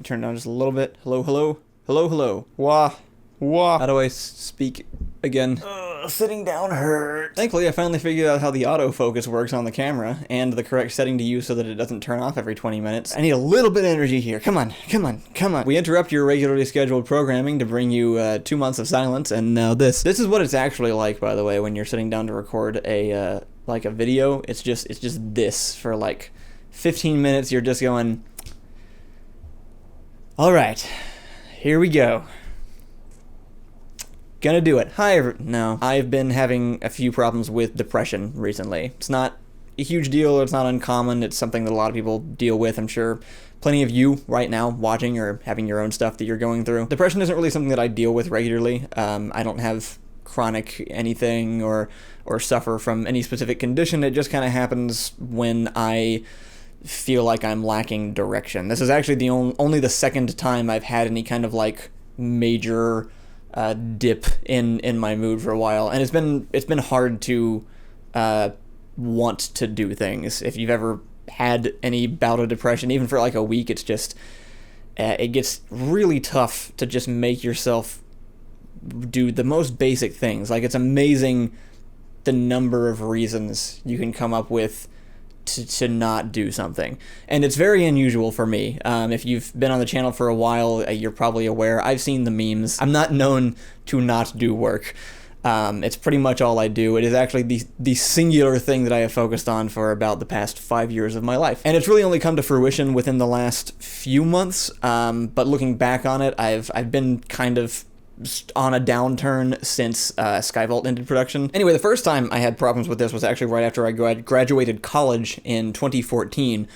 Turn it down just a little bit. Hello, hello. Hello, hello. Wah. Wah. How do I speak again? Sitting down hurts. Thankfully, I finally figured out how the autofocus works on the camera and the correct setting to use so that it doesn't turn off every 20 minutes. I need a little bit of energy here. Come on, come on, come on. We interrupt your regularly scheduled programming to bring you 2 months of silence, and now this. This is what it's actually like, by the way, when you're sitting down to record a like a video. It's just this for like 15 minutes. You're just going, all right, here we go. Gonna do it. No. I've been having a few problems with depression recently. It's not a huge deal, it's not uncommon, it's something that a lot of people deal with. I'm sure plenty of you right now watching or having your own stuff that you're going through. Depression isn't really something that I deal with regularly. I don't have chronic anything or suffer from any specific condition. It just kind of happens when I feel like I'm lacking direction. This is actually the only the second time I've had any kind of like major dip in my mood for a while, and it's been hard to want to do things. If you've ever had any bout of depression, even for like a week, it's just it gets really tough to just make yourself do the most basic things. Like, it's amazing the number of reasons you can come up with to not do something, and it's very unusual for me. If you've been on the channel for a while, you're probably aware. I've seen the memes. I'm not known to not do work. It's pretty much all I do. It is actually the singular thing that I have focused on for about the past 5 years of my life, and it's really only come to fruition within the last few months. But looking back on it, I've been kind of on a downturn since Skyvault ended production. Anyway, the first time I had problems with this was actually right after I graduated college in 2014,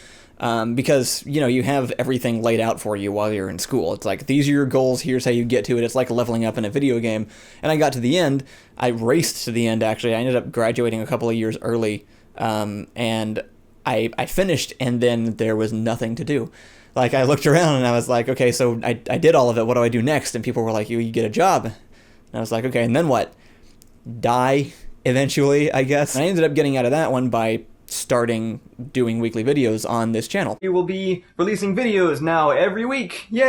because, you know, you have everything laid out for you while you're in school. It's like, these are your goals, here's how you get to it. It's like leveling up in a video game. And I got to the end. I raced to the end, actually. I ended up graduating a couple of years early, and I finished, and then there was nothing to do. Like, I looked around and I was like, okay, so I did all of it. What do I do next? And people were like, you get a job. And I was like, okay, and then what? Die eventually, I guess. And I ended up getting out of that one by starting doing weekly videos on this channel. We will be releasing videos now every week. Yay!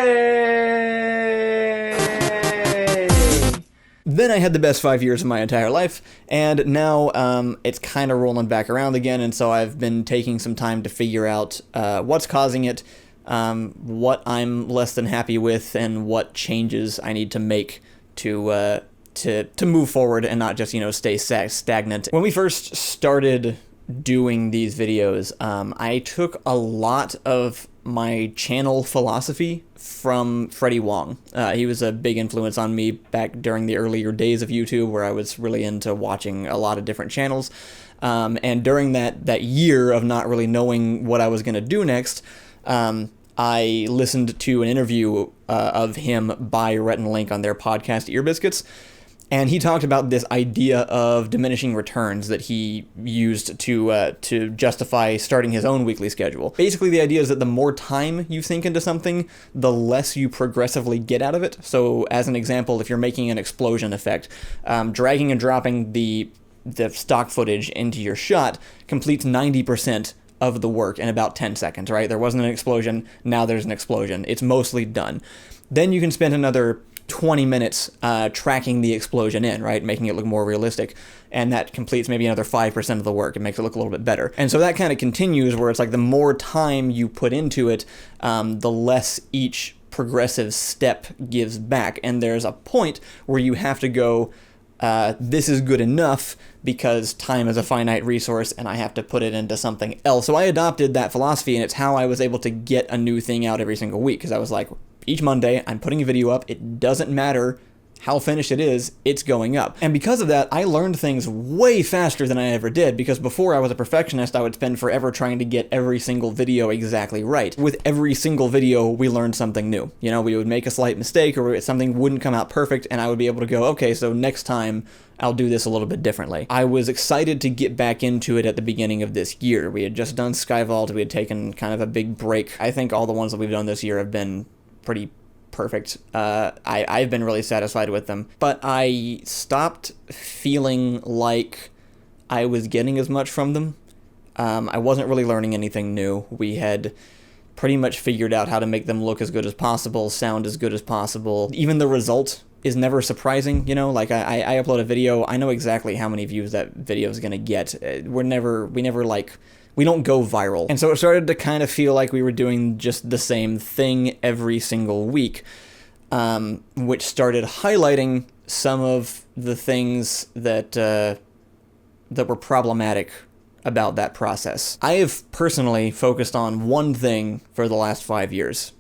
Then I had the best 5 years of my entire life, and now it's kind of rolling back around again, and so I've been taking some time to figure out what's causing it, what I'm less than happy with, and what changes I need to make to move forward and not just, you know, stay stagnant. When we first started doing these videos, I took a lot of my channel philosophy from Freddie Wong. He was a big influence on me back during the earlier days of YouTube, where I was really into watching a lot of different channels. And during that year of not really knowing what I was going to do next, I listened to an interview of him by Rhett and Link on their podcast Ear Biscuits, and he talked about this idea of diminishing returns that he used to justify starting his own weekly schedule. Basically, the idea is that the more time you sink into something, the less you progressively get out of it. So, as an example, if you're making an explosion effect, dragging and dropping the stock footage into your shot completes 90% of the work in about 10 seconds, right? There wasn't an explosion, now there's an explosion. It's mostly done. Then you can spend another 20 minutes tracking the explosion in, right? Making it look more realistic. And that completes maybe another 5% of the work. It makes it look a little bit better. And so that kind of continues, where it's like the more time you put into it, the less each progressive step gives back. And there's a point where you have to go, this is good enough because time is a finite resource and I have to put it into something else. So I adopted that philosophy, and it's how I was able to get a new thing out every single week, because I was like, each Monday I'm putting a video up. It doesn't matter how finished it is, it's going up. And because of that, I learned things way faster than I ever did, because before I was a perfectionist, I would spend forever trying to get every single video exactly right. With every single video, we learned something new. You know, we would make a slight mistake, or something wouldn't come out perfect, and I would be able to go, okay, so next time I'll do this a little bit differently. I was excited to get back into it at the beginning of this year. We had just done Skyvault, we had taken kind of a big break. I think all the ones that we've done this year have been pretty perfect. I've been really satisfied with them, but I stopped feeling like I was getting as much from them. I wasn't really learning anything new. We had pretty much figured out how to make them look as good as possible, sound as good as possible. Even the result is never surprising, you know, like I upload a video, I know exactly how many views that video is gonna get. We don't go viral. And so it started to kind of feel like we were doing just the same thing every single week, which started highlighting some of the things that were problematic about that process. I have personally focused on one thing for the last 5 years,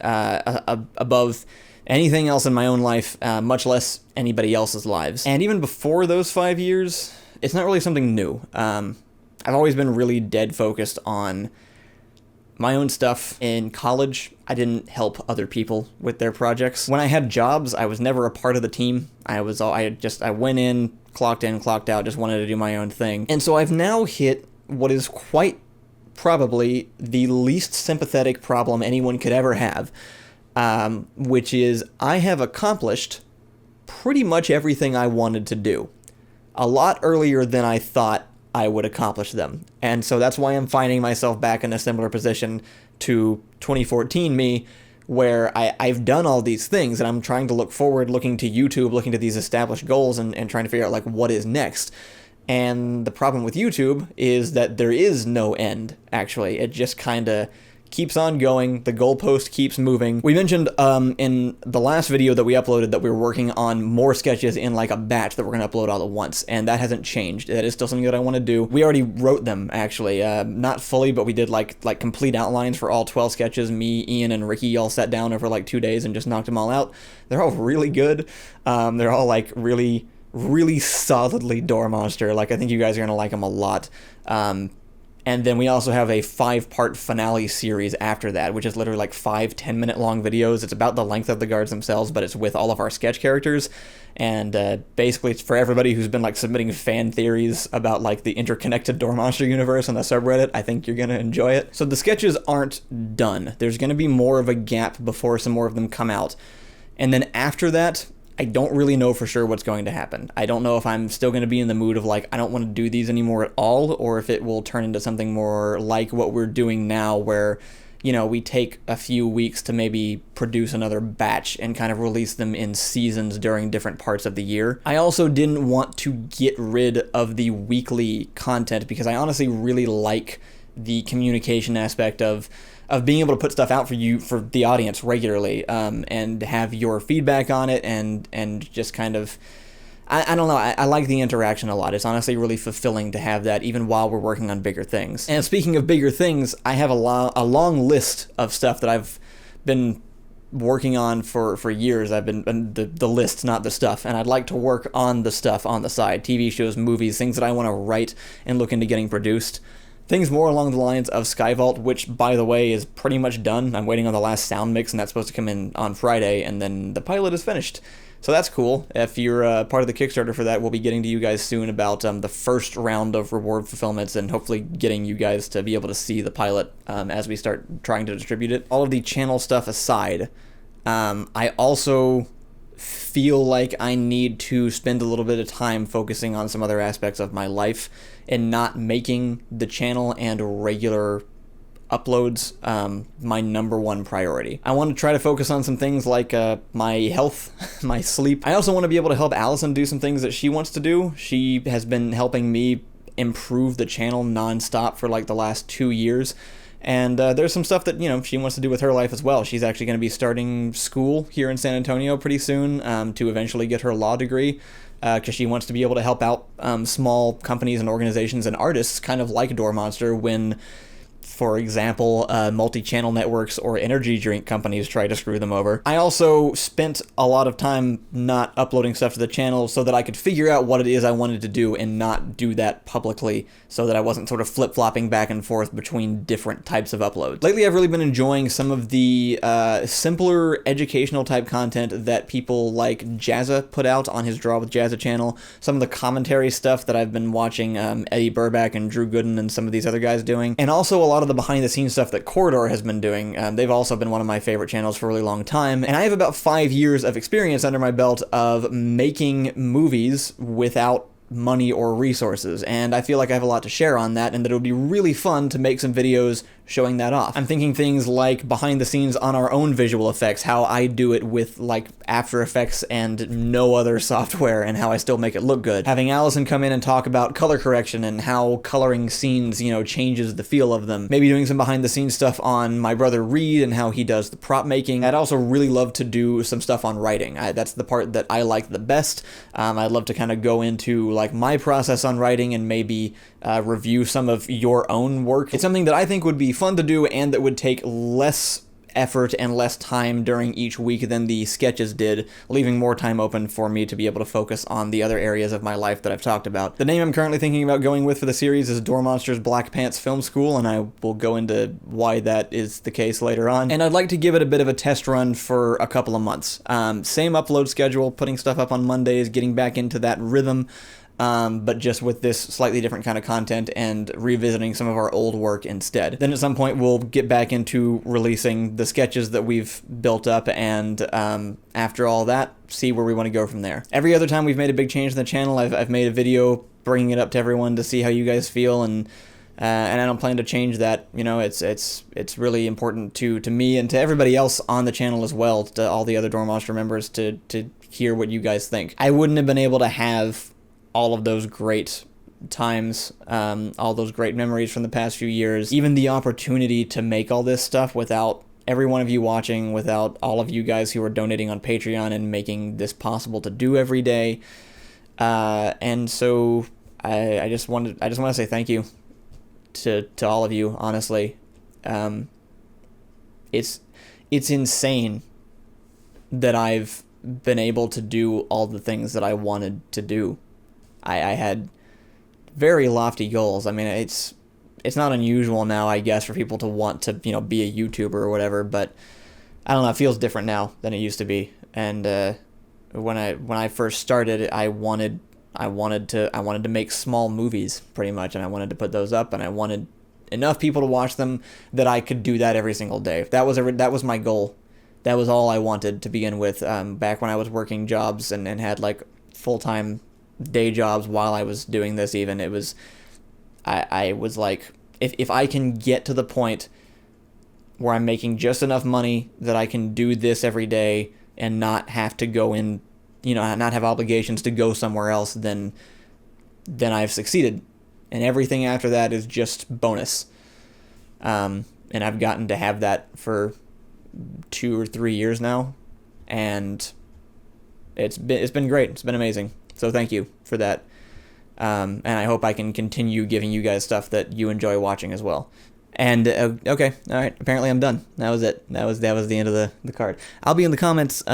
above anything else in my own life, much less anybody else's lives. And even before those 5 years, it's not really something new. I've always been really dead focused on my own stuff. In college, I didn't help other people with their projects. When I had jobs, I was never a part of the team. I went in, clocked out, just wanted to do my own thing. And so I've now hit what is quite probably the least sympathetic problem anyone could ever have, which is I have accomplished pretty much everything I wanted to do a lot earlier than I thought I would accomplish them. And so that's why I'm finding myself back in a similar position to 2014 me, where I've done all these things and I'm trying to look forward, looking to YouTube, looking to these established goals and trying to figure out like what is next. And the problem with YouTube is that there is no end, actually. It just kind of keeps on going. The goalpost keeps moving. We mentioned in the last video that we uploaded that we were working on more sketches in like a batch that we're going to upload all at once, and that hasn't changed. That is still something that I want to do. We already wrote them, actually. Not fully, but we did like complete outlines for all 12 sketches. Me, Ian, and Ricky all sat down over like 2 days and just knocked them all out. They're all really good. They're all like really, really solidly door monster. Like, I think you guys are going to like them a lot. And then we also have a 5-part finale series after that, which is literally like 5 10-minute long videos. It's about the length of the guards themselves, but it's with all of our sketch characters. And basically it's for everybody who's been like submitting fan theories about like the interconnected door monster universe on the subreddit. I think you're going to enjoy it. So the sketches aren't done. There's going to be more of a gap before some more of them come out. And then after that, I don't really know for sure what's going to happen. I don't know if I'm still going to be in the mood of like, I don't want to do these anymore at all, or if it will turn into something more like what we're doing now where, you know, we take a few weeks to maybe produce another batch and kind of release them in seasons during different parts of the year. I also didn't want to get rid of the weekly content because I honestly really like the communication aspect of being able to put stuff out for you, for the audience regularly, and have your feedback on it, and just kind of, I don't know, I like the interaction a lot. It's honestly really fulfilling to have that even while we're working on bigger things. And speaking of bigger things, I have a long list of stuff that I've been working on for years. I've been the list, not the stuff, and I'd like to work on the stuff on the side. TV shows, movies, things that I want to write and look into getting produced. Things more along the lines of Skyvault, which, by the way, is pretty much done. I'm waiting on the last sound mix, and that's supposed to come in on Friday, and then the pilot is finished. So that's cool. If you're part of the Kickstarter for that, we'll be getting to you guys soon about the first round of reward fulfillments and hopefully getting you guys to be able to see the pilot as we start trying to distribute it. All of the channel stuff aside, I also feel like I need to spend a little bit of time focusing on some other aspects of my life and not making the channel and regular uploads my #1 priority. I want to try to focus on some things like my health, my sleep. I also want to be able to help Allison do some things that she wants to do. She has been helping me improve the channel nonstop for like the last 2 years. And there's some stuff that, you know, she wants to do with her life as well. She's actually going to be starting school here in San Antonio pretty soon to eventually get her law degree, because she wants to be able to help out small companies and organizations and artists, kind of like Door Monster, when, for example, multi-channel networks or energy drink companies try to screw them over. I also spent a lot of time not uploading stuff to the channel so that I could figure out what it is I wanted to do and not do that publicly, so that I wasn't sort of flip-flopping back and forth between different types of uploads. Lately, I've really been enjoying some of the simpler educational type content that people like Jazza put out on his Draw with Jazza channel. Some of the commentary stuff that I've been watching Eddie Burback and Drew Gooden and some of these other guys doing. And also a lot of the behind-the-scenes stuff that Corridor has been doing. They've also been one of my favorite channels for a really long time. And I have about 5 years of experience under my belt of making movies without money or resources, and I feel like I have a lot to share on that, and that it would be really fun to make some videos showing that off. I'm thinking things like behind the scenes on our own visual effects, how I do it with like After Effects and no other software, and how I still make it look good. Having Allison come in and talk about color correction and how coloring scenes, you know, changes the feel of them. Maybe doing some behind the scenes stuff on my brother Reed and how he does the prop making. I'd also really love to do some stuff on writing. That's the part that I like the best. I'd love to kind of go into like my process on writing and maybe review some of your own work. It's something that I think would be fun to do and that would take less effort and less time during each week than the sketches did, leaving more time open for me to be able to focus on the other areas of my life that I've talked about. The name I'm currently thinking about going with for the series is Door Monsters Black Pants Film School, and I will go into why that is the case later on. And I'd like to give it a bit of a test run for a couple of months. Same upload schedule, putting stuff up on Mondays, getting back into that rhythm, but just with this slightly different kind of content and revisiting some of our old work instead. Then at some point we'll get back into releasing the sketches that we've built up, and after all that, see where we want to go from there. Every other time we've made a big change in the channel, I've made a video bringing it up to everyone to see how you guys feel, and I don't plan to change that. You know, it's really important to me and to everybody else on the channel as well, to all the other Door Monster members, to hear what you guys think. I wouldn't have been able to have all of those great times, all those great memories from the past few years, even the opportunity to make all this stuff without every one of you watching, without all of you guys who are donating on Patreon and making this possible to do every day. And so I just want to say thank you to all of you, honestly. It's insane that I've been able to do all the things that I wanted to do. I had very lofty goals. I mean, it's not unusual now, I guess, for people to want to, you know, be a YouTuber or whatever, but I don't know, it feels different now than it used to be. And when I first started, I wanted to make small movies pretty much, and I wanted to put those up, and I wanted enough people to watch them that I could do that every single day. That was my goal. That was all I wanted to begin with. Back when I was working jobs and had like full-time day jobs while I was doing this, even, it was, I was like, if I can get to the point where I'm making just enough money that I can do this every day and not have to go in, you know, not have obligations to go somewhere else, then I've succeeded. And everything after that is just bonus. And I've gotten to have that for 2 or 3 years now, and it's been great. It's been amazing. So thank you for that. And I hope I can continue giving you guys stuff that you enjoy watching as well. And okay, all right. Apparently I'm done. That was it. That was the end of the card. I'll be in the comments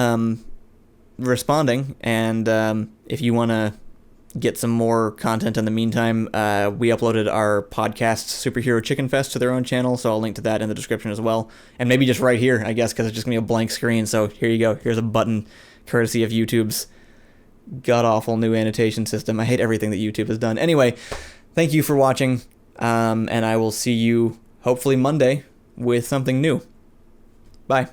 responding, and if you want to get some more content in the meantime, we uploaded our podcast Superhero Chicken Fest to their own channel, so I'll link to that in the description as well. And maybe just right here, I guess, because it's just gonna be a blank screen. So here you go. Here's a button, courtesy of YouTube's god-awful new annotation system. I hate everything that YouTube has done. Anyway, thank you for watching, and I will see you hopefully Monday with something new. Bye.